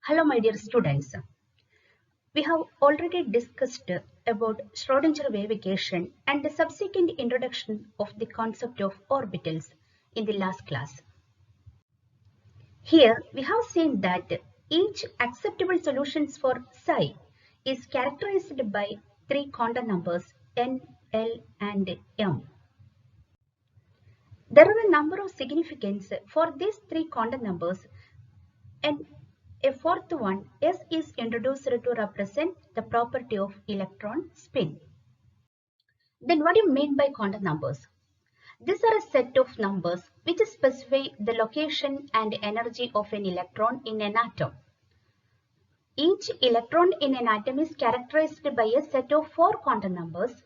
Hello, my dear students. We have already discussed about Schrödinger wave equation and the subsequent introduction of the concept of orbitals in the last class. Here, we have seen that each acceptable solutions for psi is characterized by three quantum numbers n, l, and m. There are a number of significance for these three quantum numbers, and a fourth one, S, is introduced to represent the property of electron spin. Then what do you mean by quantum numbers? These are a set of numbers which specify the location and energy of an electron in an atom. Each electron in an atom is characterized by a set of four quantum numbers.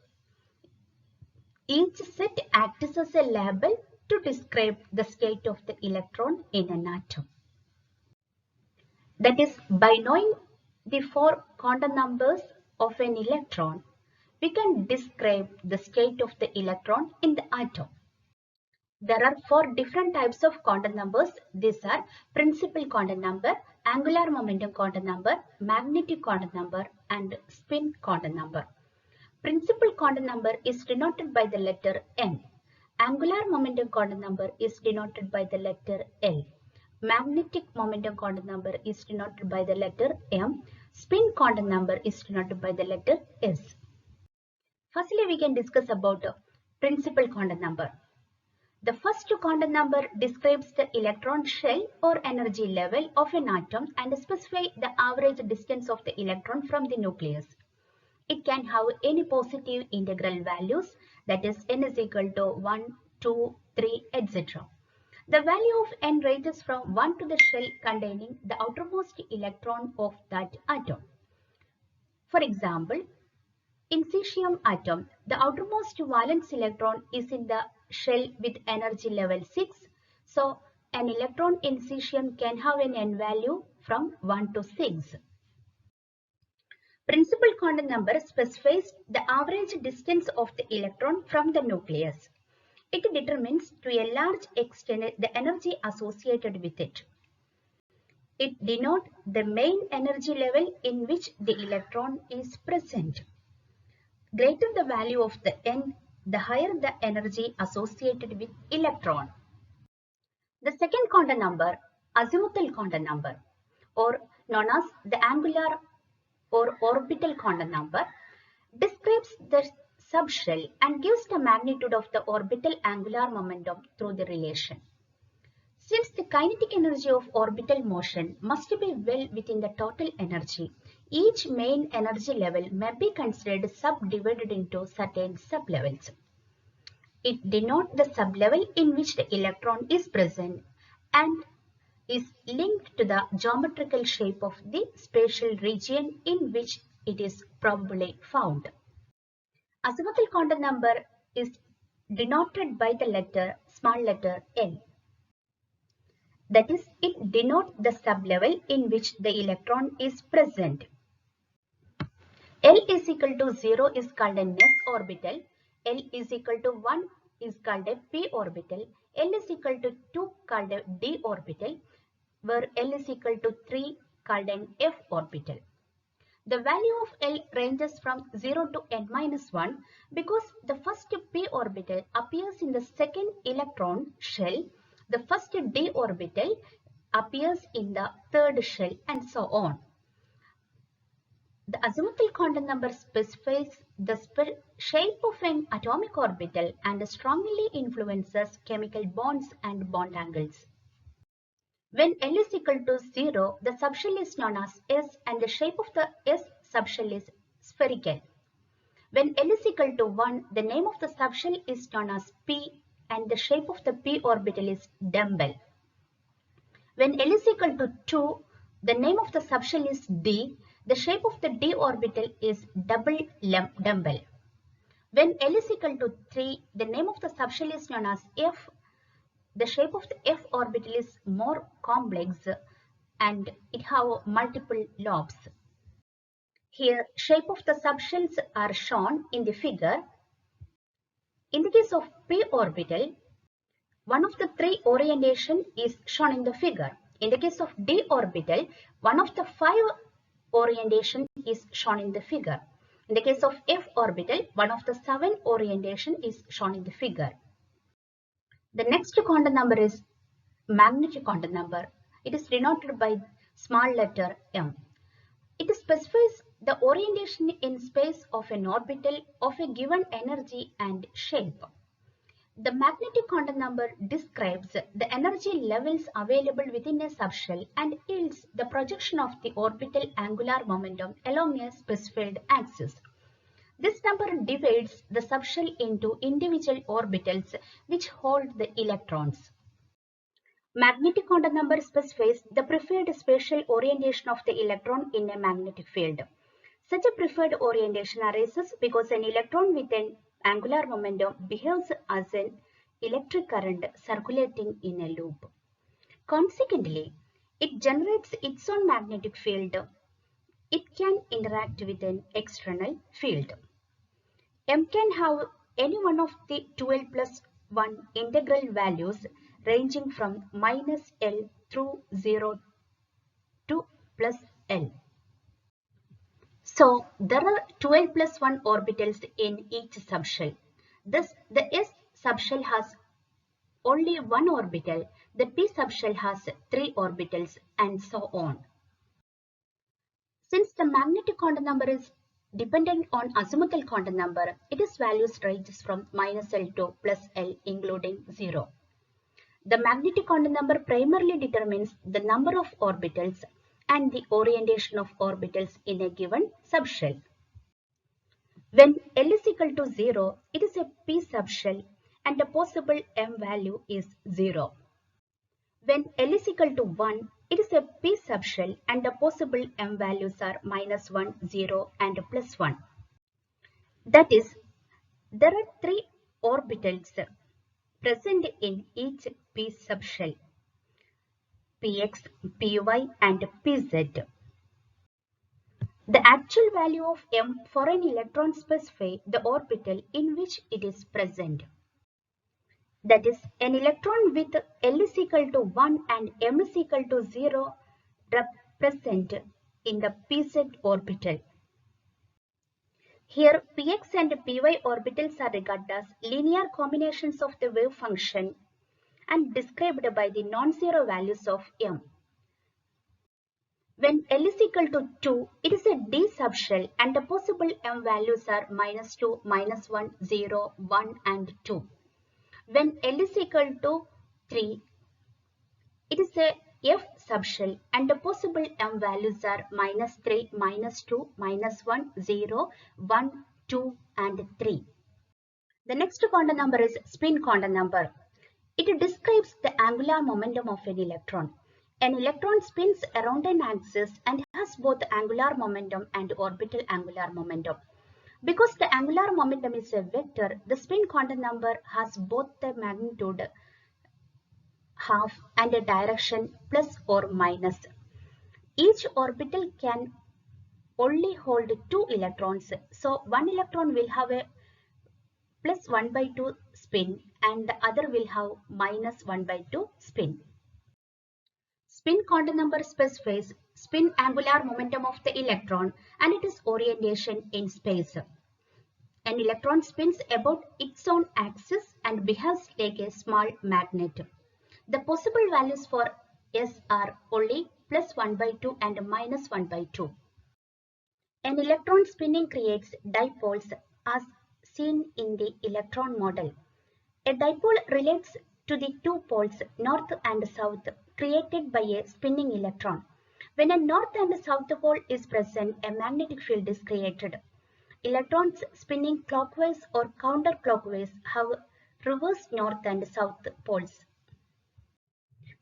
Each set acts as a label to describe the state of the electron in an atom. That is, by knowing the four quantum numbers of an electron, we can describe the state of the electron in the atom. There are four different types of quantum numbers. These are principal quantum number, angular momentum quantum number, magnetic quantum number, and spin quantum number. Principal quantum number is denoted by the letter N. Angular momentum quantum number is denoted by the letter L. Magnetic momentum quantum number is denoted by the letter M. Spin quantum number is denoted by the letter S. Firstly, we can discuss about principal quantum number. The first quantum number describes the electron shell or energy level of an atom and specifies the average distance of the electron from the nucleus. It can have any positive integral values, that is n is equal to 1, 2, 3, etc. The value of n ranges from 1 to the shell containing the outermost electron of that atom. For example, in cesium atom, the outermost valence electron is in the shell with energy level 6. So, an electron in cesium can have an n value from 1 to 6. Principal quantum number specifies the average distance of the electron from the nucleus. It determines to a large extent the energy associated with it. It denotes the main energy level in which the electron is present. Greater the value of the n, the higher the energy associated with electron. The second quantum number, azimuthal quantum number, or known as the angular or orbital quantum number, describes the subshell and gives the magnitude of the orbital angular momentum through the relation. Since the kinetic energy of orbital motion must be well within the total energy, each main energy level may be considered subdivided into certain sublevels. It denotes the sublevel in which the electron is present and is linked to the geometrical shape of the spatial region in which it is probably found. Azimuthal quantum number is denoted by the small letter L. That is, it denotes the sublevel in which the electron is present. L is equal to 0 is called an s orbital. L is equal to 1 is called a p orbital. L is equal to 2 called a d orbital, where L is equal to 3 called an f orbital. The value of L ranges from 0 to n minus 1 because the first p orbital appears in the second electron shell, the first d orbital appears in the third shell, and so on. The azimuthal quantum number specifies the shape of an atomic orbital and strongly influences chemical bonds and bond angles. When L is equal to 0, the subshell is known as S and the shape of the S subshell is spherical. When L is equal to 1, the name of the subshell is known as P and the shape of the p orbital is dumbbell. When L is equal to 2, the name of the subshell is D. The shape of the d orbital is double dumbbell. When L is equal to 3, the name of the subshell is known as F. The shape of the f orbital is more complex and it have multiple lobes. Here, shape of the subshells are shown in the figure. In the case of p orbital, one of the three orientation is shown in the figure. In the case of d orbital, one of the 5 orientation is shown in the figure. In the case of f orbital, one of the 7 orientation is shown in the figure. The next quantum number is magnetic quantum number. It is denoted by small letter m. It specifies the orientation in space of an orbital of a given energy and shape. The magnetic quantum number describes the energy levels available within a subshell and yields the projection of the orbital angular momentum along a specified axis. This number divides the subshell into individual orbitals which hold the electrons. Magnetic quantum number specifies the preferred spatial orientation of the electron in a magnetic field. Such a preferred orientation arises because an electron with an angular momentum behaves as an electric current circulating in a loop. Consequently, it generates its own magnetic field. It can interact with an external field. M can have any one of the 12 plus 1 integral values ranging from minus L through 0 to plus L. So there are 12 plus 1 orbitals in each subshell. Thus, the S subshell has only one orbital, the P subshell has 3 orbitals, and so on. Since the magnetic quantum number is dependent on azimuthal quantum number, its values ranges from minus L to plus L, including 0. The magnetic quantum number primarily determines the number of orbitals and the orientation of orbitals in a given subshell. When L is equal to 0, it is a p subshell and the possible m value is 0. When L is equal to 1, it is a p subshell and the possible m values are minus 1, 0 and plus 1. That is, there are 3 orbitals present in each p subshell: px, py and pz. The actual value of m for an electron specifies the orbital in which it is present. That is, an electron with L is equal to 1 and m is equal to 0 present in the pz orbital. Here, px and py orbitals are regarded as linear combinations of the wave function and described by the non-zero values of m. When L is equal to 2, it is a d subshell and the possible m values are minus 2, minus 1, 0, 1 and 2. When L is equal to 3, it is a f subshell and the possible m values are minus 3, minus 2, minus 1, 0, 1, 2 and 3. The next quantum number is spin quantum number. It describes the angular momentum of an electron. An electron spins around an axis and has both angular momentum and orbital angular momentum. Because the angular momentum is a vector, the spin quantum number has both the magnitude half and a direction plus or minus. Each orbital can only hold 2 electrons, so one electron will have a plus 1 by 2 spin and the other will have minus 1 by 2 spin. Spin quantum number specifies spin angular momentum of the electron and its orientation in space. An electron spins about its own axis and behaves like a small magnet. The possible values for S are only plus 1 by 2 and minus 1 by 2. An electron spinning creates dipoles as seen in the electron model. A dipole relates to the 2 poles north and south created by a spinning electron. When a north and south pole is present, a magnetic field is created. Electrons spinning clockwise or counterclockwise have reverse north and south poles.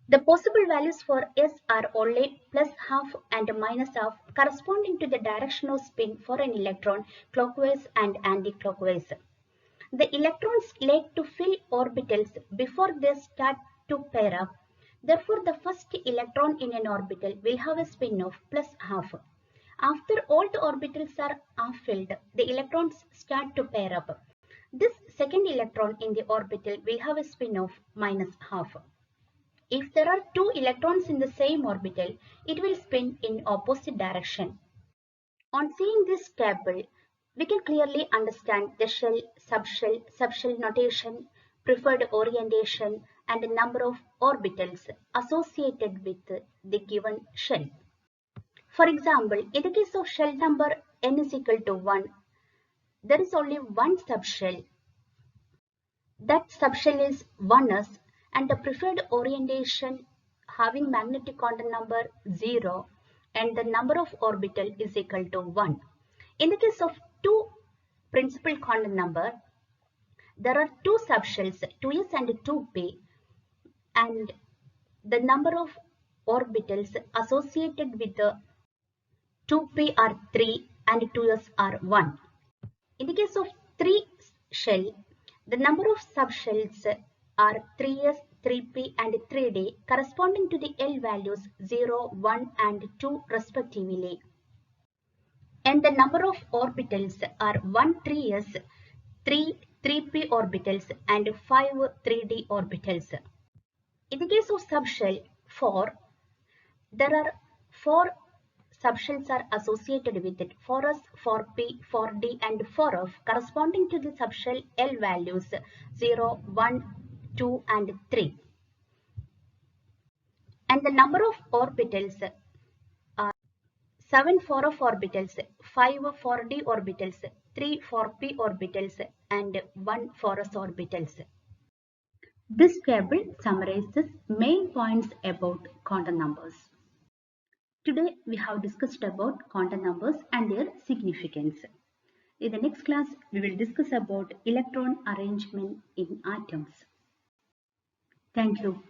The possible values for S are only plus half and minus half, corresponding to the direction of spin for an electron clockwise and anti-clockwise. The electrons like to fill orbitals before they start to pair up. Therefore, the first electron in an orbital will have a spin of plus half. After all the orbitals are half filled, the electrons start to pair up. This second electron in the orbital will have a spin of minus half. If there are two electrons in the same orbital, it will spin in opposite direction. On seeing this table, we can clearly understand the shell, subshell notation, preferred orientation, and the number of orbitals associated with the given shell. For example, in the case of shell number n is equal to 1, there is only one subshell. That subshell is 1s and the preferred orientation having magnetic quantum number 0 and the number of orbital is equal to 1. In the case of two principal quantum number, there are two subshells 2s and 2p and the number of orbitals associated with the 2p are 3 and 2s are 1. In the case of 3 shell, the number of subshells are 3s, 3p and 3d corresponding to the L values 0, 1 and 2 respectively. And the number of orbitals are 1 3s, 3 3p orbitals and 5 3d orbitals. In the case of subshell 4, there are 4 subshells are associated with it, 4s, 4p, 4d and 4f corresponding to the subshell L values 0, 1, 2 and 3. And the number of orbitals are 7 4f orbitals, 5 4d orbitals, 3 4p orbitals and 1 4s orbitals. This table summarizes main points about quantum numbers. Today we have discussed about quantum numbers and their significance. In the next class, we will discuss about electron arrangement in atoms. Thank you.